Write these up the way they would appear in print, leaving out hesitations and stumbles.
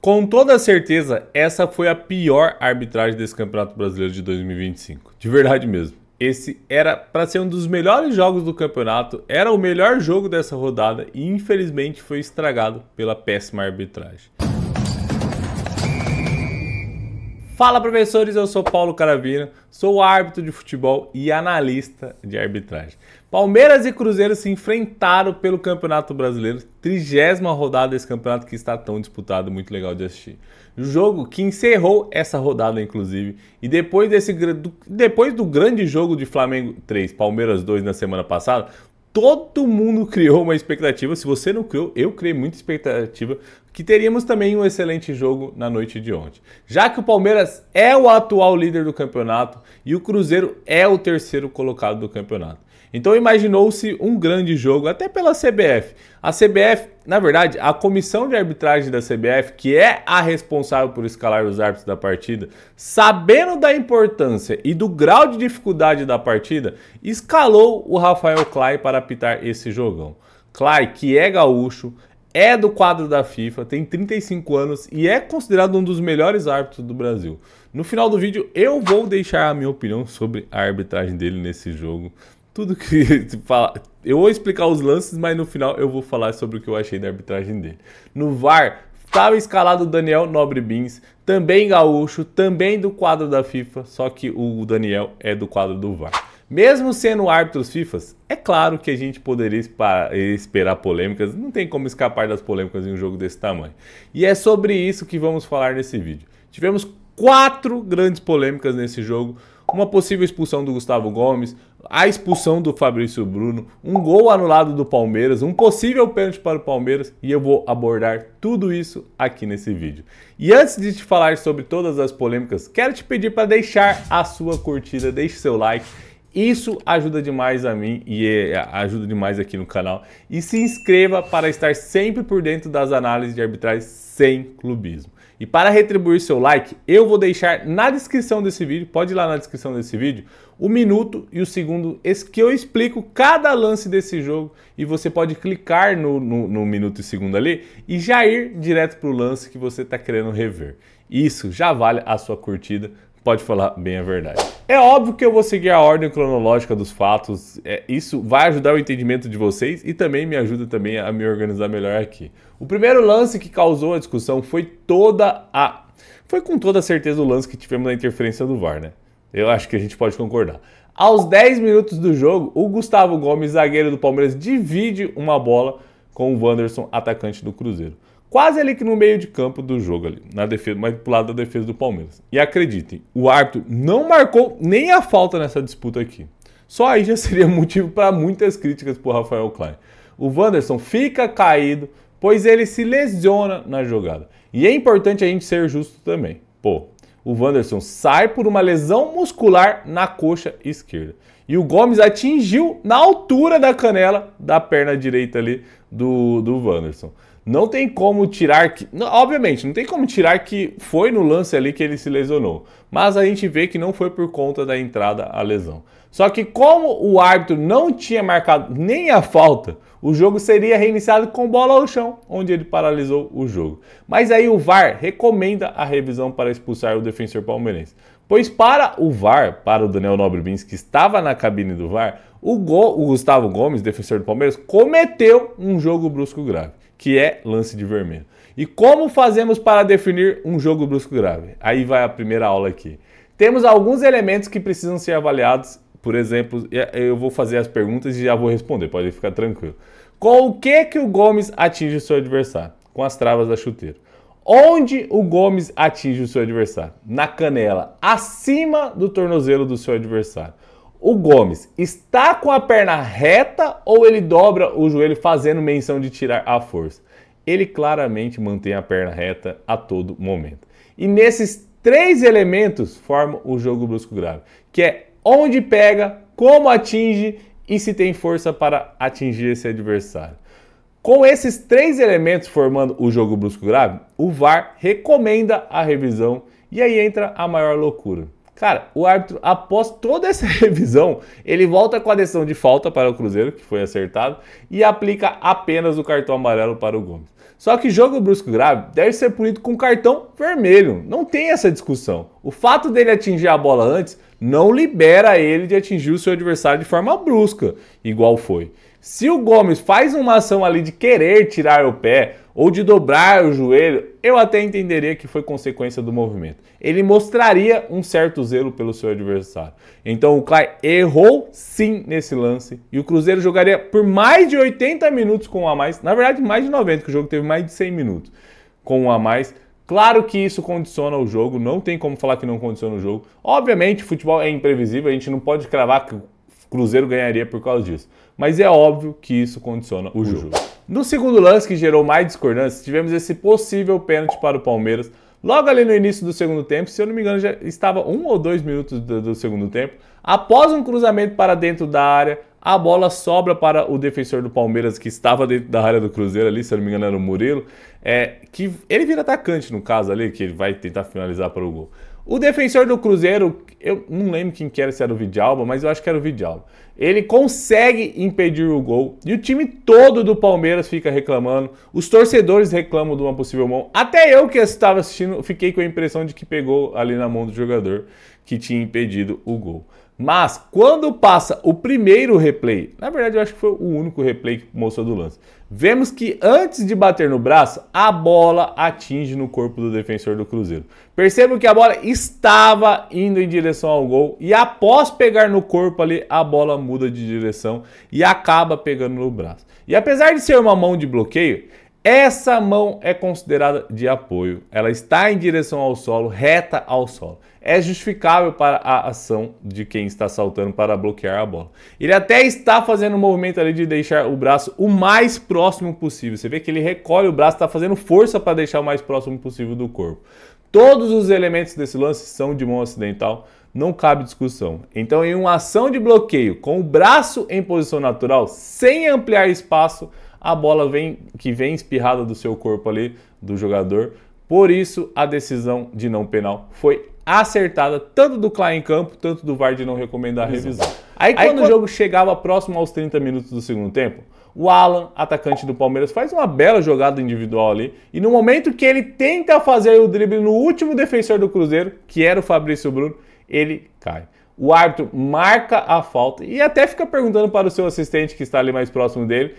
Com toda certeza, essa foi a pior arbitragem desse Campeonato Brasileiro de 2025. De verdade mesmo. Esse era para ser um dos melhores jogos do campeonato, era o melhor jogo dessa rodada e infelizmente foi estragado pela péssima arbitragem. Fala professores, eu sou Paulo Caravina, sou árbitro de futebol e analista de arbitragem. Palmeiras e Cruzeiro se enfrentaram pelo Campeonato Brasileiro, 30ª rodada desse campeonato que está tão disputado, muito legal de assistir. O jogo que encerrou essa rodada inclusive, e depois do grande jogo de Flamengo 3, Palmeiras 2 na semana passada, todo mundo criou uma expectativa, se você não criou, eu criei muita expectativa, que teríamos também um excelente jogo na noite de ontem. Já que o Palmeiras é o atual líder do campeonato e o Cruzeiro é o terceiro colocado do campeonato. Então imaginou-se um grande jogo, até pela CBF. A CBF, na verdade, a comissão de arbitragem da CBF, que é a responsável por escalar os árbitros da partida, sabendo da importância e do grau de dificuldade da partida, escalou o Rafael Clay para apitar esse jogão. Clay, que é gaúcho, é do quadro da FIFA, tem 35 anos e é considerado um dos melhores árbitros do Brasil. No final do vídeo eu vou deixar a minha opinião sobre a arbitragem dele nesse jogo. Tudo que fala, eu vou explicar os lances, mas no final eu vou falar sobre o que eu achei da arbitragem dele. No VAR estava escalado o Daniel Nobre Bins, também gaúcho, também do quadro da FIFA, só que o Daniel é do quadro do VAR. Mesmo sendo árbitros FIFAs, é claro que a gente poderia esperar polêmicas, não tem como escapar das polêmicas em um jogo desse tamanho. E é sobre isso que vamos falar nesse vídeo. Tivemos 4 grandes polêmicas nesse jogo, uma possível expulsão do Gustavo Gomes, a expulsão do Fabrício Bruno, um gol anulado do Palmeiras, um possível pênalti para o Palmeiras e eu vou abordar tudo isso aqui nesse vídeo. E antes de te falar sobre todas as polêmicas, quero te pedir para deixar a sua curtida, deixe seu like. Isso ajuda demais a mim e ajuda demais aqui no canal. E se inscreva para estar sempre por dentro das análises de arbitragem sem clubismo. E para retribuir seu like, eu vou deixar na descrição desse vídeo, pode ir lá na descrição desse vídeo, o minuto e o segundo que eu explico cada lance desse jogo. E você pode clicar no minuto e segundo ali e já ir direto para o lance que você está querendo rever. Isso já vale a sua curtida. Pode falar bem a verdade. É óbvio que eu vou seguir a ordem cronológica dos fatos, isso vai ajudar o entendimento de vocês e também me ajuda também a me organizar melhor aqui. O primeiro lance que causou a discussão foi com toda certeza o lance que tivemos na interferência do VAR, né? Eu acho que a gente pode concordar. Aos 10 minutos do jogo, o Gustavo Gomes, zagueiro do Palmeiras, divide uma bola com o Wanderson, atacante do Cruzeiro. Quase ali que no meio de campo do jogo ali, na defesa, mais pro lado da defesa do Palmeiras. E acreditem, o árbitro não marcou nem a falta nessa disputa aqui. Só aí já seria motivo para muitas críticas pro Rafael Clay. O Wanderson fica caído, pois ele se lesiona na jogada. E é importante a gente ser justo também. Pô, o Wanderson sai por uma lesão muscular na coxa esquerda. E o Gomes atingiu na altura da canela da perna direita ali do Wanderson. Não tem como tirar que... Obviamente, não tem como tirar que foi no lance ali que ele se lesionou. Mas a gente vê que não foi por conta da entrada a lesão. Só que como o árbitro não tinha marcado nem a falta, o jogo seria reiniciado com bola ao chão, onde ele paralisou o jogo. Mas aí o VAR recomenda a revisão para expulsar o defensor palmeirense. Pois para o VAR, para o Daniel Nobre Bins, que estava na cabine do VAR, o Gustavo Gomes, defensor do Palmeiras, cometeu um jogo brusco grave, que é lance de vermelho. E como fazemos para definir um jogo brusco grave? Aí vai a primeira aula aqui. Temos alguns elementos que precisam ser avaliados. Por exemplo, eu vou fazer as perguntas e já vou responder, pode ficar tranquilo. Com o que o Gomes atinge o seu adversário? Com as travas da chuteira. Onde o Gomes atinge o seu adversário? Na canela, acima do tornozelo do seu adversário. O Gomes está com a perna reta ou ele dobra o joelho fazendo menção de tirar a força? Ele claramente mantém a perna reta a todo momento. E nesses 3 elementos formam o jogo brusco grave, que é onde pega, como atinge e se tem força para atingir esse adversário. Com esses 3 elementos formando o jogo brusco grave, o VAR recomenda a revisão e aí entra a maior loucura. Cara, o árbitro, após toda essa revisão, ele volta com a decisão de falta para o Cruzeiro, que foi acertado, e aplica apenas o cartão amarelo para o Gomes. Só que jogo brusco grave deve ser punido com cartão vermelho. Não tem essa discussão. O fato dele atingir a bola antes não libera ele de atingir o seu adversário de forma brusca, igual foi. Se o Gomes faz uma ação ali de querer tirar o pé ou de dobrar o joelho, eu até entenderia que foi consequência do movimento. Ele mostraria um certo zelo pelo seu adversário. Então o Clay errou sim nesse lance e o Cruzeiro jogaria por mais de 80 minutos com um a mais. Na verdade, mais de 90, que o jogo teve mais de 100 minutos com um a mais. Claro que isso condiciona o jogo, não tem como falar que não condiciona o jogo. Obviamente, futebol é imprevisível, a gente não pode cravar que o Cruzeiro ganharia por causa disso. Mas é óbvio que isso condiciona o jogo. No segundo lance, que gerou mais discordância, tivemos esse possível pênalti para o Palmeiras. Logo ali no início do segundo tempo, se eu não me engano, já estava 1 ou 2 minutos do segundo tempo. Após um cruzamento para dentro da área, a bola sobra para o defensor do Palmeiras, que estava dentro da área do Cruzeiro ali, se eu não me engano era o Murilo. Que ele vira atacante no caso ali, que ele vai tentar finalizar para o gol. O defensor do Cruzeiro, eu não lembro quem que era, se era o Vidalba, mas eu acho que era o Vidalba. Ele consegue impedir o gol e o time todo do Palmeiras fica reclamando. Os torcedores reclamam de uma possível mão. Até eu que estava assistindo fiquei com a impressão de que pegou ali na mão do jogador que tinha impedido o gol. Mas quando passa o primeiro replay, na verdade eu acho que foi o único replay que mostrou do lance, vemos que antes de bater no braço, a bola atinge no corpo do defensor do Cruzeiro. Percebam que a bola estava indo em direção ao gol e após pegar no corpo ali, a bola muda de direção e acaba pegando no braço. E apesar de ser uma mão de bloqueio, essa mão é considerada de apoio. Ela está em direção ao solo, reta ao solo. É justificável para a ação de quem está saltando para bloquear a bola. Ele até está fazendo um movimento ali de deixar o braço o mais próximo possível. Você vê que ele recolhe o braço, está fazendo força para deixar o mais próximo possível do corpo. Todos os elementos desse lance são de mão acidental, não cabe discussão. Então, em uma ação de bloqueio com o braço em posição natural, sem ampliar espaço, a bola vem espirrada do seu corpo ali, do jogador. Por isso, a decisão de não penal foi acertada, tanto do Clay em campo, tanto do VAR de não recomendar a revisão. Aí quando o jogo chegava próximo aos 30 minutos do segundo tempo, o Alan, atacante do Palmeiras, faz uma bela jogada individual ali, e no momento que ele tenta fazer o drible no último defensor do Cruzeiro, que era o Fabrício Bruno, ele cai. O árbitro marca a falta e até fica perguntando para o seu assistente, que está ali mais próximo dele,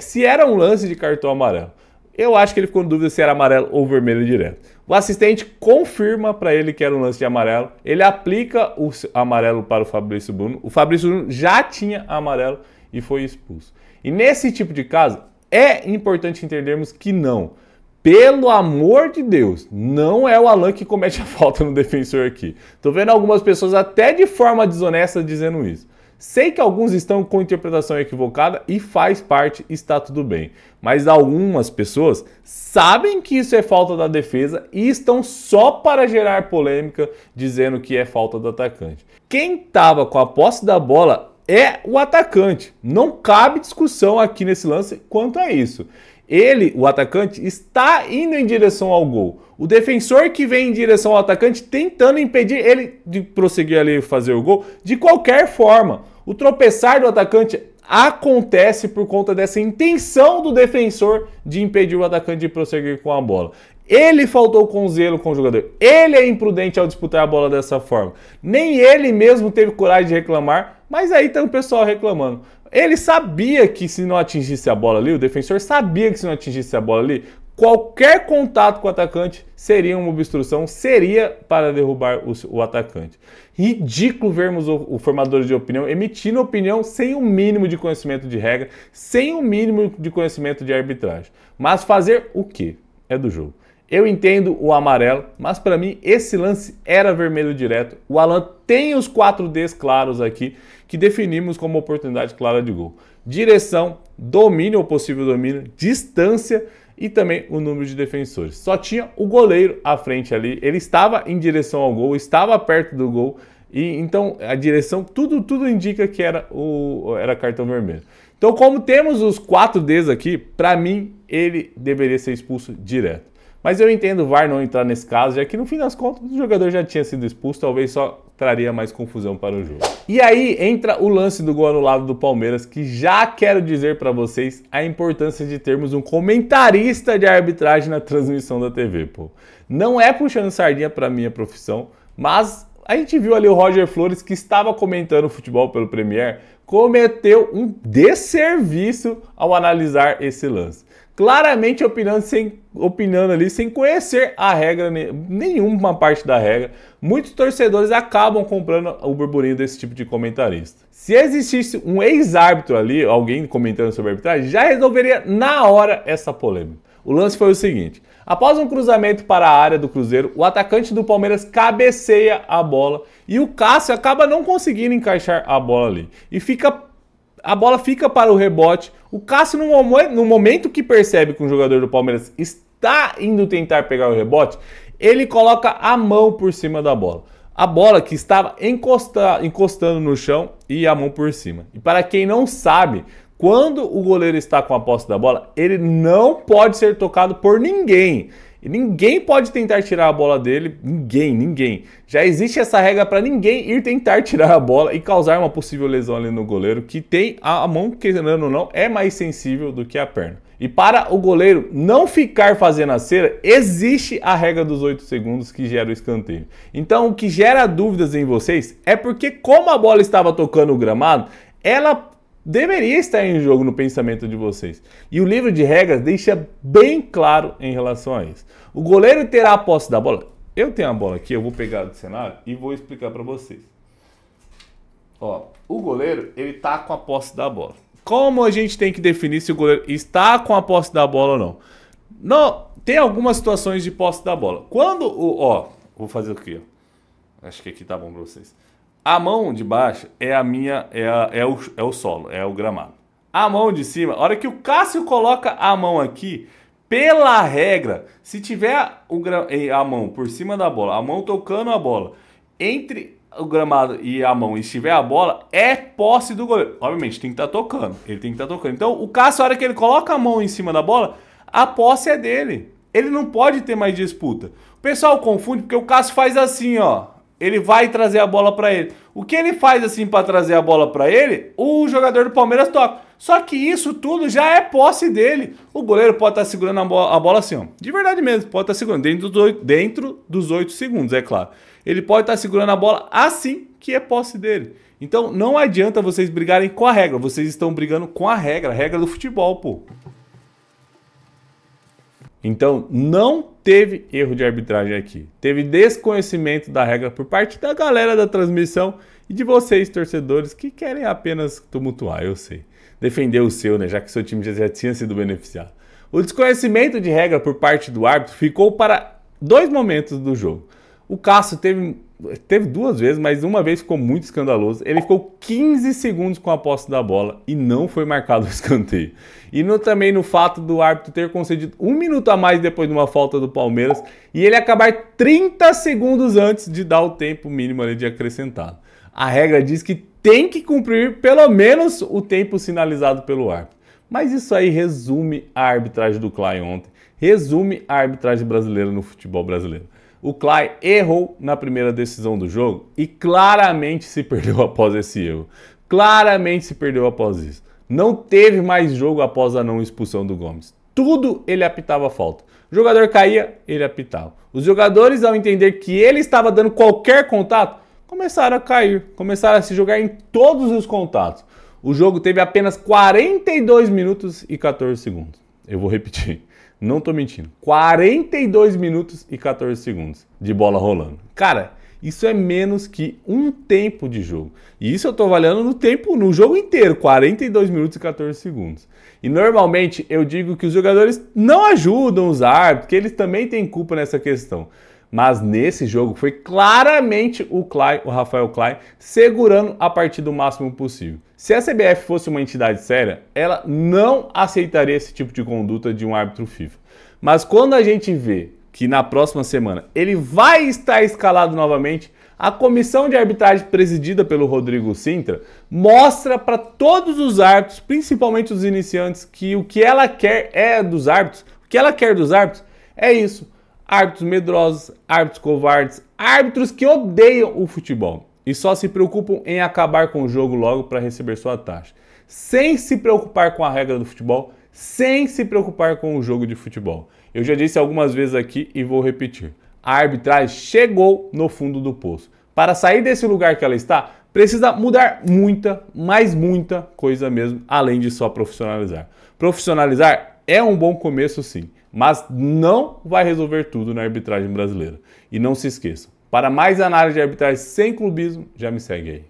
se era um lance de cartão amarelo. Eu acho que ele ficou em dúvida se era amarelo ou vermelho direto. O assistente confirma para ele que era um lance de amarelo. Ele aplica o amarelo para o Fabrício Bruno. O Fabrício Bruno já tinha amarelo e foi expulso. E nesse tipo de caso, é importante entendermos que não. Pelo amor de Deus, não é o Alan que comete a falta no defensor aqui. Tô vendo algumas pessoas até de forma desonesta dizendo isso. Sei que alguns estão com interpretação equivocada e faz parte, está tudo bem. Mas algumas pessoas sabem que isso é falta da defesa e estão só para gerar polêmica dizendo que é falta do atacante. Quem estava com a posse da bola é o atacante. Não cabe discussão aqui nesse lance quanto a isso. Ele, o atacante, está indo em direção ao gol. O defensor que vem em direção ao atacante tentando impedir ele de prosseguir ali e fazer o gol de qualquer forma. O tropeçar do atacante acontece por conta dessa intenção do defensor de impedir o atacante de prosseguir com a bola. Ele faltou com zelo com o jogador. Ele é imprudente ao disputar a bola dessa forma. Nem ele mesmo teve coragem de reclamar, mas aí tem o pessoal reclamando. Ele sabia que se não atingisse a bola ali, o defensor sabia que se não atingisse a bola ali, qualquer contato com o atacante seria uma obstrução, seria para derrubar o atacante. Ridículo vermos o formador de opinião emitindo opinião sem o mínimo de conhecimento de regra, sem o mínimo de conhecimento de arbitragem. Mas fazer o quê? É do jogo. Eu entendo o amarelo, mas para mim esse lance era vermelho direto. O Alan tem os 4Ds claros aqui, que definimos como oportunidade clara de gol. Direção, domínio ou possível domínio, distância e também o número de defensores. Só tinha o goleiro à frente ali, ele estava em direção ao gol, estava perto do gol, e então a direção, tudo indica que era cartão vermelho. Então, como temos os 4Ds aqui, para mim ele deveria ser expulso direto. Mas eu entendo o VAR não entrar nesse caso, já que no fim das contas o jogador já tinha sido expulso, talvez só traria mais confusão para o jogo. E aí entra o lance do gol anulado do Palmeiras, que já quero dizer para vocês a importância de termos um comentarista de arbitragem na transmissão da TV, pô. Não é puxando sardinha para minha profissão, mas a gente viu ali o Roger Flores, que estava comentando futebol pelo Premier, cometeu um desserviço ao analisar esse lance. Claramente opinando ali sem conhecer a regra, nenhuma parte da regra. Muitos torcedores acabam comprando o burburinho desse tipo de comentarista. Se existisse um ex-árbitro ali, alguém comentando sobre arbitragem, já resolveria na hora essa polêmica. O lance foi o seguinte: após um cruzamento para a área do Cruzeiro, o atacante do Palmeiras cabeceia a bola e o Cássio acaba não conseguindo encaixar a bola ali. E a bola fica para o rebote. O Cássio, no momento que percebe que um jogador do Palmeiras está indo tentar pegar o rebote, ele coloca a mão por cima da bola. A bola que estava encostando no chão e a mão por cima. E para quem não sabe, quando o goleiro está com a posse da bola, ele não pode ser tocado por ninguém. E ninguém pode tentar tirar a bola dele, ninguém. Já existe essa regra para ninguém ir tentar tirar a bola e causar uma possível lesão ali no goleiro, que tem a mão, querendo ou não, é mais sensível do que a perna. E para o goleiro não ficar fazendo a cera, existe a regra dos 8 segundos que gera o escanteio. Então o que gera dúvidas em vocês é porque, como a bola estava tocando o gramado, ela deveria estar em jogo no pensamento de vocês. E o livro de regras deixa bem claro em relação a isso. O goleiro terá a posse da bola. Eu tenho a bola aqui, eu vou pegar do cenário e vou explicar para vocês. Ó, o goleiro, ele tá com a posse da bola. Como a gente tem que definir se o goleiro está com a posse da bola ou não? Não, tem algumas situações de posse da bola. Quando vou fazer aqui, ó. Acho que aqui tá bom para vocês. A mão de baixo é a minha, é o solo, é o gramado. A mão de cima, a hora que o Cássio coloca a mão aqui, pela regra, se tiver a mão por cima da bola, a mão tocando a bola, entre o gramado e a mão e estiver a bola, é posse do goleiro. Obviamente, tem que estar tocando, ele tem que estar tocando. Então, o Cássio, a hora que ele coloca a mão em cima da bola, a posse é dele. Ele não pode ter mais disputa. O pessoal confunde porque o Cássio faz assim, ó. Ele vai trazer a bola para ele. O que ele faz assim para trazer a bola para ele, o jogador do Palmeiras toca. Só que isso tudo já é posse dele. O goleiro pode estar segurando a bola assim, ó. De verdade mesmo, pode estar segurando dentro dos 8 segundos, é claro. Ele pode estar segurando a bola assim, que é posse dele. Então não adianta vocês brigarem com a regra. Vocês estão brigando com a regra do futebol, pô. Então, não teve erro de arbitragem aqui. Teve desconhecimento da regra por parte da galera da transmissão e de vocês, torcedores, que querem apenas tumultuar, eu sei. Defender o seu, né? Já que seu time já tinha sido beneficiado. O desconhecimento de regra por parte do árbitro ficou para 2 momentos do jogo. O Cássio teve 2 vezes, mas uma vez ficou muito escandaloso. Ele ficou 15 segundos com a posse da bola e não foi marcado o escanteio. E também no fato do árbitro ter concedido 1 minuto a mais depois de uma falta do Palmeiras e ele acabar 30 segundos antes de dar o tempo mínimo ali de acrescentado. A regra diz que tem que cumprir pelo menos o tempo sinalizado pelo árbitro. Mas isso aí resume a arbitragem do Clay ontem, resume a arbitragem brasileira no futebol brasileiro. O Clay errou na primeira decisão do jogo e claramente se perdeu após esse erro. Claramente se perdeu após isso. Não teve mais jogo após a não expulsão do Gomes. Tudo ele apitava falta. O jogador caía, ele apitava. Os jogadores, ao entender que ele estava dando qualquer contato, começaram a cair, começaram a se jogar em todos os contatos. O jogo teve apenas 42 minutos e 14 segundos. Eu vou repetir. Não tô mentindo. 42 minutos e 14 segundos de bola rolando. Cara, isso é menos que um tempo de jogo. E isso eu tô avaliando no jogo inteiro, 42 minutos e 14 segundos. E normalmente eu digo que os jogadores não ajudam os árbitros, que eles também têm culpa nessa questão. Mas nesse jogo foi claramente o Rafael Clay, segurando a partida o máximo possível. Se a CBF fosse uma entidade séria, ela não aceitaria esse tipo de conduta de um árbitro FIFA. Mas quando a gente vê que na próxima semana ele vai estar escalado novamente, a comissão de arbitragem presidida pelo Rodrigo Sintra mostra para todos os árbitros, principalmente os iniciantes, que o que ela quer é dos árbitros, o que ela quer dos árbitros é isso. árbitros medrosos, árbitros covardes, árbitros que odeiam o futebol e só se preocupam em acabar com o jogo logo para receber sua taxa, sem se preocupar com a regra do futebol, sem se preocupar com o jogo de futebol. Eu já disse algumas vezes aqui e vou repetir. A arbitragem chegou no fundo do poço. Para sair desse lugar que ela está, precisa mudar muita, mas muita coisa mesmo, além de só profissionalizar. Profissionalizar é um bom começo sim, mas não vai resolver tudo na arbitragem brasileira. E não se esqueçam, para mais análise de arbitragem sem clubismo, já me segue aí.